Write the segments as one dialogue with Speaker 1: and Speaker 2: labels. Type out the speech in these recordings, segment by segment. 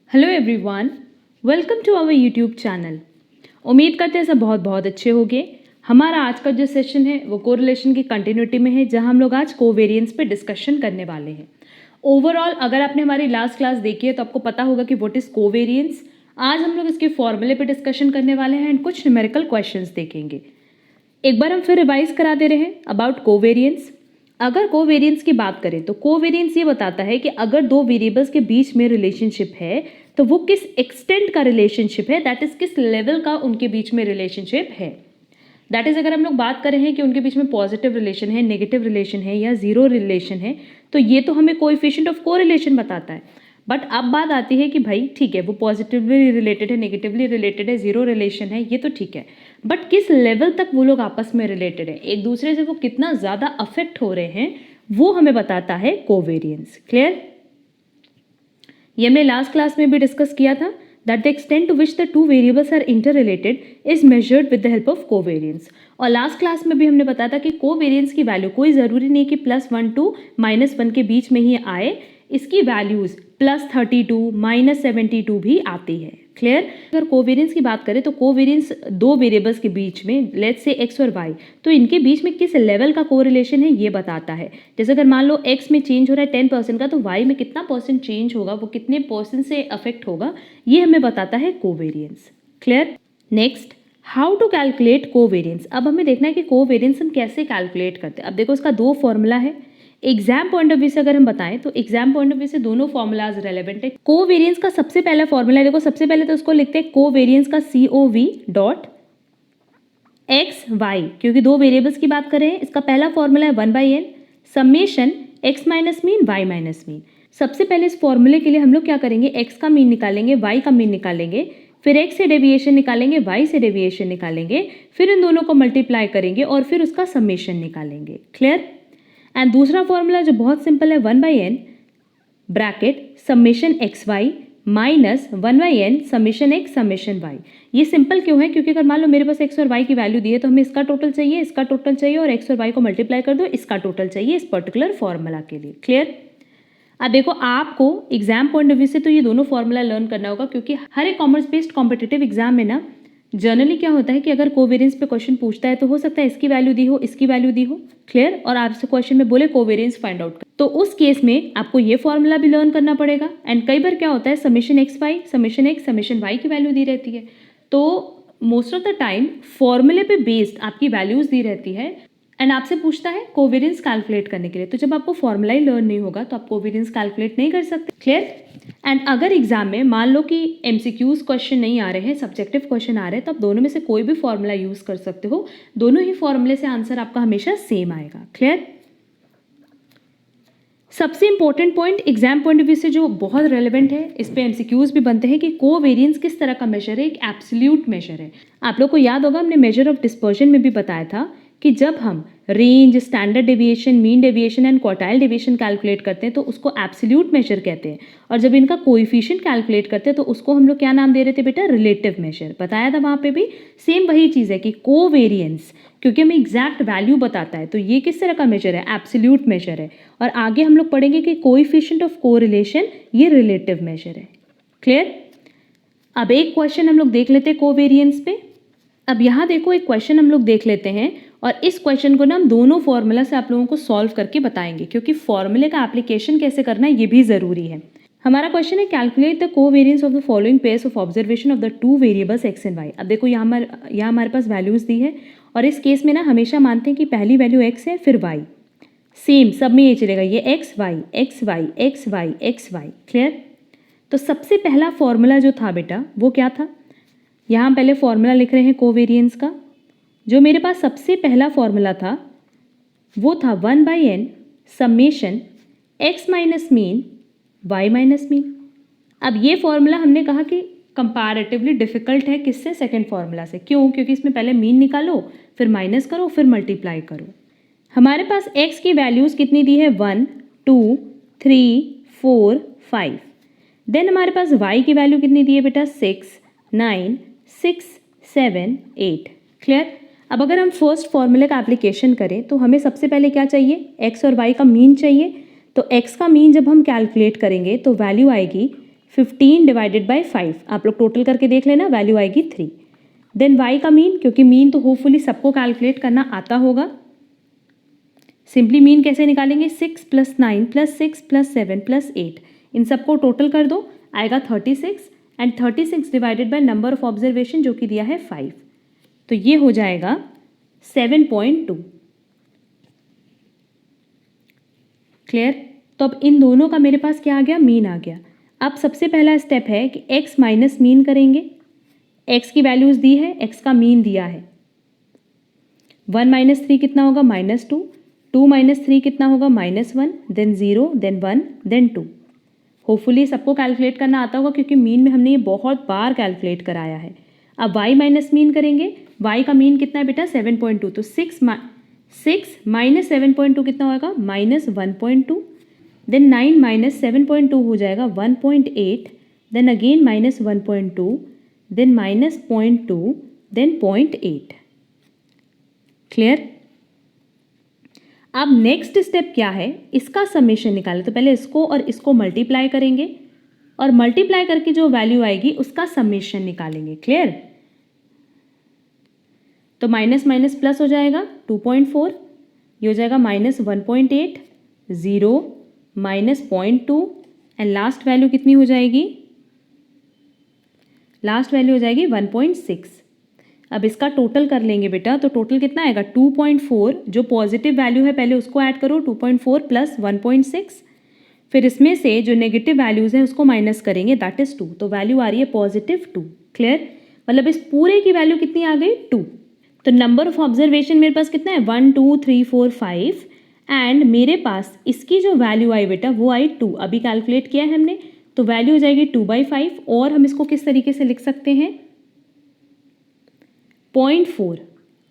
Speaker 1: Hello everyone, welcome to our YouTube channel. उम्मीद करते हैं सब बहुत बहुत अच्छे होंगे। हमारा आज का जो सेशन है वो कोरिलेशन की कंटिन्यूटी में है, जहां हम लोग आज कोवेरिएंस पे डिस्कशन करने वाले हैं। ओवरऑल अगर आपने हमारी लास्ट क्लास देखी है तो आपको पता होगा कि व्हाट इज़ कोवेरिएंस। आज हम लोग इसके फॉर्मूले पे डिस्कशन करने वाले हैं एंड कुछ न्यूमेरिकल क्वेश्चंस देखेंगे। एक बार हम फिर रिवाइज करा दे रहे हैं अबाउट कोवेरिएंस। अगर कोवेरिएंस की बात करें तो कोवेरिएंस ये बताता है कि अगर दो वेरिएबल्स के बीच में रिलेशनशिप है तो वो किस एक्सटेंट का रिलेशनशिप है, दैट इज किस लेवल का उनके बीच में रिलेशनशिप है। दैट इज अगर हम लोग बात कर रहे हैं कि उनके बीच में पॉजिटिव रिलेशन है, नेगेटिव रिलेशन है या जीरो रिलेशन है, तो ये तो हमें कोएफिशिएंट ऑफ कोरिलेशन बताता है। बट अब बात आती है कि भाई ठीक है, वो पॉजिटिवली रिलेटेड है, नेगेटिवली रिलेटेड है, जीरो रिलेशन है, ये तो ठीक है, बट किस लेवल तक वो लोग आपस में रिलेटेड है, एक दूसरे से वो कितना ज़्यादा अफेक्ट हो रहे हैं, वो हमें बताता है कोवेरिएंस। क्लियर? ये हमने लास्ट क्लास में भी डिस्कस किया था that the extent to which the two variables are inter related is measured with the help of covariance. और लास्ट क्लास में भी हमने बताया था कि कोवेरिएंस की वैल्यू कोई ज़रूरी नहीं कि +1 टू -1 के बीच में ही आए, इसकी वैल्यूज़ +32 -72 भी आती है। क्लियर? अगर कोवेरिएंस की बात करें तो कोवेरिएंस दो वेरिएबल्स के बीच में, लेट्स से x और y, तो इनके बीच में किस लेवल का कोरिलेशन है ये बताता है। जैसे अगर मान लो x में चेंज हो रहा है 10% का, तो y में कितना परसेंट चेंज होगा, वो कितने परसेंट से अफेक्ट होगा, ये हमें बताता है covariance. Clear? Next, how to calculate covariance. अब हमें देखना है कि कोवेरिएंस हम कैसे कैलकुलेट करते हैं। अब देखो इसका दो फॉर्मूला है। एग्जाम पॉइंट ऑफ व्यू से अगर हम बताएं तो एग्जाम पॉइंट ऑफ व्यू से दोनों फॉर्मूलाज रेलेवेंट है। कोवेरिएंस का सबसे पहला फॉर्मूला है, देखो सबसे पहले तो उसको लिखते हैं कोवेरिएंस का COV डॉट एक्स वाई, क्योंकि दो वेरिएबल्स की बात कर रहे हैं। इसका पहला फॉर्मूला है 1/n summation x minus mean y minus mean. सबसे पहले इस फॉर्मूले के लिए हम लोग क्या करेंगे, x का मीन निकालेंगे, y का मीन निकालेंगे, फिर x से डेविएशन निकालेंगे, y से डेविएशन निकालेंगे, फिर इन दोनों को मल्टीप्लाई करेंगे और फिर उसका समेशन निकालेंगे। क्लियर? एंड दूसरा फॉर्मूला जो बहुत सिंपल है 1/n bracket summation x y minus 1/n summation x summation y। ये सिंपल क्यों है? क्योंकि अगर मान लो मेरे पास x और y की वैल्यू दी है तो हमें इसका टोटल चाहिए, इसका टोटल चाहिए, और x और y को मल्टीप्लाई कर दो, इसका टोटल चाहिए इस पर्टिकुलर फॉर्मूला के लिए। क्लियर? अब देखो आपको एग्जाम पॉइंट ऑफ व्यू से तो ये दोनों फॉर्मूला लर्न करना होगा, क्योंकि हर एक कॉमर्स बेस्ड कॉम्पिटिटिव एग्जाम में ना जनरली क्या होता है कि अगर कोवेरिएंस पे क्वेश्चन पूछता है तो हो सकता है इसकी वैल्यू दी हो, इसकी वैल्यू दी हो। क्लियर? और आपसे क्वेश्चन में बोले कोवेरिएंस फाइंड आउट कर, तो उस केस में आपको ये फॉर्मूला भी लर्न करना पड़ेगा। एंड कई बार क्या होता है summation x y summation x summation y की वैल्यू दी रहती है, तो मोस्ट ऑफ द टाइम फॉर्मूले पे बेस्ड आपकी वैल्यूज दी रहती है एंड आपसे पूछता है कोवेरिएंस कैलकुलेट करने के लिए। तो जब आपको फॉर्मूला ही लर्न नहीं होगा तो आप कोवेरिएंस कैलकुलेट नहीं कर सकते। क्लियर? एंड अगर एग्जाम में मान लो कि MCQs क्वेश्चन नहीं आ रहे हैं, सब्जेक्टिव क्वेश्चन आ रहे हैं, तो आप दोनों में से कोई भी फॉर्मूला यूज कर सकते हो, दोनों ही फॉर्मूले से आंसर आपका हमेशा सेम आएगा। क्लियर? सबसे important point exam point of view से जो बहुत रेलेवेंट है, इस पे MCQs भी बनते हैं कि कोवेरिएंस किस तरह का मेजर है, एक एब्सोल्यूट मेजर है। आप लोग को याद होगा हमने मेजर ऑफ डिस्पर्जन में भी बताया था कि जब हम range, standard deviation, mean deviation and quartile deviation calculate करते हैं तो उसको एब्सोल्यूट मेजर कहते हैं, और जब इनका कोएफिशिएंट कैलकुलेट करते हैं तो उसको हम लोग क्या नाम दे रहे थे बेटा, रिलेटिव मेजर। बताया था वहाँ पे भी सेम वही चीज़ है कि कोवेरिएंस क्योंकि हमें एग्जैक्ट वैल्यू बताता है, तो ये किस तरह का मेजर है, एब्सोल्यूट मेजर है। और आगे हम लोग पढ़ेंगे कि कोएफिशिएंट ऑफ कोरिलेशन ये रिलेटिव मेजर है। क्लियर? अब एक क्वेश्चन हम लोग देख लेते हैं कोवेरिएंस पे। अब यहाँ देखो एक क्वेश्चन हम लोग देख लेते हैं, और इस क्वेश्चन को ना हम दोनों फॉर्मूला से आप लोगों को सॉल्व करके बताएंगे, क्योंकि फॉर्मूले का एप्लीकेशन कैसे करना है ये भी ज़रूरी है। हमारा क्वेश्चन है calculate the covariance of the following pairs of observation of the two variables x and y. अब देखो यहाँ हमारे पास वैल्यूज़ दी है, और इस केस में ना हमेशा मानते हैं कि पहली वैल्यू एक्स है फिर वाई, सेम सब में ये चलेगा, ये x y x y x y x y. Clear? तो सबसे पहला फॉर्मूला जो था बेटा वो क्या था, यहाँ पहले फॉर्मूला लिख रहे हैं कोवेरिएंस का। जो मेरे पास सबसे पहला फॉर्मूला था वो था 1/n summation x minus mean y minus mean. अब ये फॉर्मूला हमने कहा कि कंपैरेटिवली डिफिकल्ट है, किससे, सेकंड फॉर्मूला से। क्यों? क्योंकि इसमें पहले मीन निकालो, फिर माइनस करो, फिर मल्टीप्लाई करो। हमारे पास x की वैल्यूज़ कितनी दी है, 1 2 3 4 5। देन हमारे पास y की वैल्यू कितनी दी है बेटा, 6 9 6 7 8। क्लियर? अब अगर हम फर्स्ट फॉर्मूले का एप्लीकेशन करें तो हमें सबसे पहले क्या चाहिए, x और y का मीन चाहिए। तो x का मीन जब हम कैलकुलेट करेंगे तो वैल्यू आएगी 15 डिवाइडेड बाई 5, आप लोग टोटल करके देख लेना, वैल्यू आएगी 3। देन y का मीन, क्योंकि मीन तो होपफुली सबको कैलकुलेट करना आता होगा, सिंपली मीन कैसे निकालेंगे, 6 + 9 + 6 + 7 + 8, इन सबको टोटल कर दो, आएगा 36, and 36 divided by number of observation जो कि दिया है 5, तो ये हो जाएगा 7.2। क्लियर? तो अब इन दोनों का मेरे पास क्या आ गया, मीन आ गया। अब सबसे पहला स्टेप है कि x माइनस मीन करेंगे, x की वैल्यूज दी है, x का मीन दिया है, 1 - 3 कितना होगा, -2, 2 - 3 कितना होगा, -1, देन 0, देन 1, देन 2। होपफुली सबको कैलकुलेट करना आता होगा क्योंकि मीन में हमने ये बहुत बार कैलकुलेट कराया है। अब y माइनस मीन करेंगे, y का मीन कितना है बेटा, 7.2, तो 6 माइनस 7.2 कितना होगा, -1.2, देन 9 - 7.2 हो जाएगा 1.8, then again -1.2, then -0.2, then 0.8। Clear? अब नेक्स्ट स्टेप क्या है, इसका समेशन निकालें, तो पहले इसको और इसको मल्टीप्लाई करेंगे और मल्टीप्लाई करके जो वैल्यू आएगी उसका समेशन निकालेंगे। क्लियर? तो माइनस माइनस प्लस हो जाएगा 2.4, ये हो जाएगा -1.8, 0, -0.2, एंड लास्ट वैल्यू कितनी हो जाएगी, लास्ट वैल्यू हो जाएगी 1.6। अब इसका टोटल कर लेंगे बेटा, तो टोटल कितना आएगा, 2.4, जो पॉजिटिव वैल्यू है पहले उसको ऐड करो, 2.4 प्लस 1.6, फिर इसमें से जो नेगेटिव वैल्यूज़ हैं उसको माइनस करेंगे, दैट इज़ 2, तो वैल्यू आ रही है +2। क्लियर? मतलब इस पूरे की वैल्यू कितनी आ गई, 2। तो नंबर ऑफ ऑब्जर्वेशन मेरे पास कितना है, 1 2 3 4 5, एंड मेरे पास इसकी जो वैल्यू आई बेटा वो आई 2, अभी कैलकुलेट किया है हमने, तो वैल्यू हो जाएगी 2/5, और हम इसको किस तरीके से लिख सकते हैं, 0.4।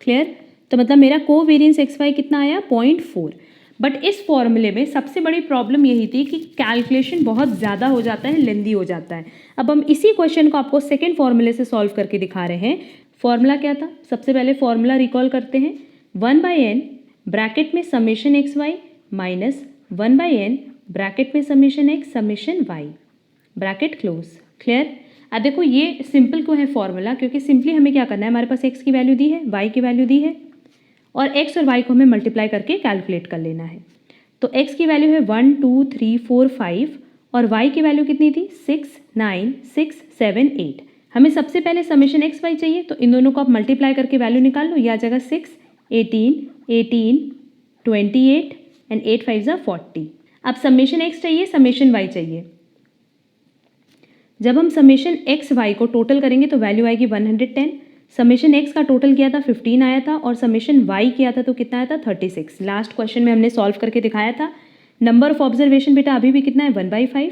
Speaker 1: क्लियर? तो मतलब मेरा कोवेरियंस XY कितना आया, 0.4। बट इस फॉर्मूले में सबसे बड़ी प्रॉब्लम यही थी कि कैलकुलेशन बहुत ज़्यादा हो जाता है, लेंदी हो जाता है। अब हम इसी क्वेश्चन को आपको सेकेंड फॉर्मूले से सॉल्व करके दिखा रहे हैं। फॉर्मूला क्या था, सबसे पहले फॉर्मूला रिकॉल करते हैं, 1/n ब्रैकेट में summation XY minus 1/n bracket में summation x summation y, bracket close. Clear? अब देखो ये सिंपल क्यों है फॉर्मूला, क्योंकि सिंपली हमें क्या करना है, हमारे पास x की वैल्यू दी है, y की वैल्यू दी है, और x और y को हमें मल्टीप्लाई करके कैलकुलेट कर लेना है। तो x की वैल्यू है 1 2 3 4 5, और y की वैल्यू कितनी थी, 6 9 6 7 8। हमें सबसे पहले समेशन एक्स वाई चाहिए, तो इन दोनों को आप मल्टीप्लाई करके वैल्यू निकाल लो, ये आ जाएगा 6 18 18 28 एंड 8 5 40। अब समेशन एक्स चाहिए, समेशन वाई चाहिए। जब हम समेशन एक्स वाई को टोटल करेंगे तो वैल्यू आएगी 110। समेशन एक्स का टोटल किया था 15 आया था, और समेशन वाई किया था तो कितना आया था 36। लास्ट क्वेश्चन में हमने सॉल्व करके दिखाया था। नंबर ऑफ ऑब्जर्वेशन बेटा अभी भी कितना है, 1/5।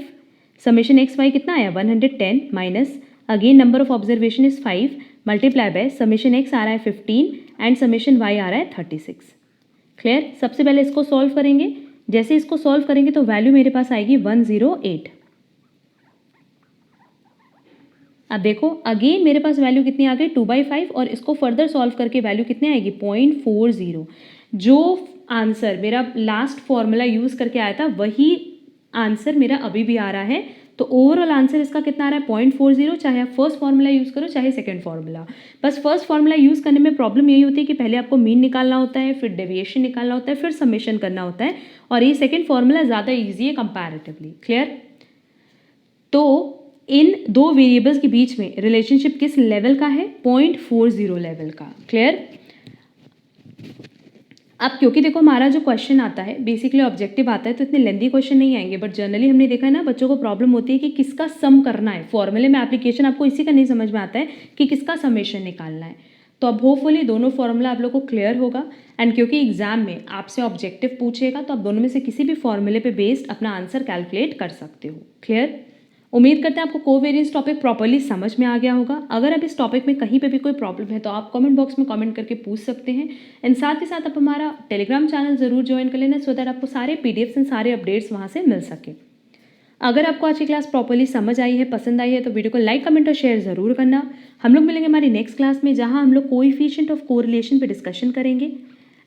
Speaker 1: समेशन एक्स वाई कितना आया, 110 minus again number of observation is 5 multiply by summation X आ रहा है 15 एंड समेशन वाई आ रहा है 36। क्लियर? सबसे पहले इसको सॉल्व करेंगे, जैसे इसको सॉल्व करेंगे तो वैल्यू मेरे पास आएगी 108। अब देखो अगेन मेरे पास वैल्यू कितनी आ गई, 2/5, और इसको फर्दर सॉल्व करके वैल्यू कितनी आएगी, 0.40। जो आंसर मेरा लास्ट फॉर्मूला यूज़ करके आया था वही आंसर मेरा अभी भी आ रहा है। तो ओवरऑल आंसर इसका कितना आ रहा है, 0.40, चाहे आप फर्स्ट फार्मूला यूज़ करो चाहे सेकंड फार्मूला। बस फर्स्ट फार्मूला यूज़ करने में प्रॉब्लम यही होती है कि पहले आपको मीन निकालना होता है, फिर डेविएशन निकालना होता है, फिर समेशन करना होता है, और ये सेकंड फार्मूला ज़्यादा ईजी है कंपैरेटिवली। क्लियर? तो इन दो वेरिएबल्स के बीच में रिलेशनशिप किस लेवल का है, 0.40 लेवल का। क्लियर? अब क्योंकि देखो हमारा जो क्वेश्चन आता है बेसिकली ऑब्जेक्टिव आता है, तो इतने लेंदी क्वेश्चन नहीं आएंगे, बट जनरली हमने देखा है ना बच्चों को प्रॉब्लम होती है कि किसका सम करना है। फॉर्मूले में एप्लीकेशन आपको इसी का नहीं समझ में आता है कि किसका समेशन निकालना है। तो अब होपफुली दोनों फॉर्मूला आप लोग को क्लियर होगा, एंड क्योंकि एग्जाम में आपसे ऑब्जेक्टिव पूछेगा तो आप दोनों में से किसी भी फॉर्मूले पे बेस्ड अपना आंसर कैलकुलेट कर सकते हो। क्लियर? उम्मीद करते हैं आपको कोवेरियंस टॉपिक प्रॉपर्ली समझ में आ गया होगा। अगर अब इस टॉपिक में कहीं पे भी कोई प्रॉब्लम है तो आप कमेंट बॉक्स में कमेंट करके पूछ सकते हैं, एंड साथ ही साथ आप हमारा टेलीग्राम चैनल ज़रूर ज्वाइन कर लेना, सो दैट आपको सारे पीडीएफ्स एंड सारे अपडेट्स वहाँ से मिल सके। अगर आपको आज की क्लास प्रॉपर्ली समझ आई है, पसंद आई है, तो वीडियो को लाइक कमेंट और शेयर ज़रूर करना। हम लोग मिलेंगे हमारी नेक्स्ट क्लास में, जहाँ हम लोग कोएफिशिएंट ऑफ कोरिलेशन पे डिस्कशन करेंगे,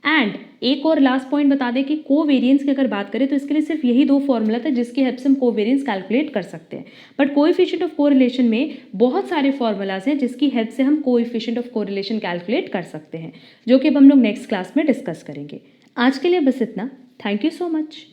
Speaker 1: एंड एक और लास्ट पॉइंट बता दें कि कोवेरिएंस की अगर बात करें तो इसके लिए सिर्फ यही दो फॉर्मूला था जिसकी हेल्प से हम कोवेरिएंस कैलकुलेट कर सकते हैं। बट कोएफिशिएंट ऑफ कोरिलेशन में बहुत सारे फॉर्मूलाज हैं जिसकी हेल्प से हम कोएफिशिएंट ऑफ कोरिलेशन कैलकुलेट कर सकते हैं, जो कि अब हम लोग नेक्स्ट क्लास में डिस्कस करेंगे। आज के लिए बस इतना। Thank you so much.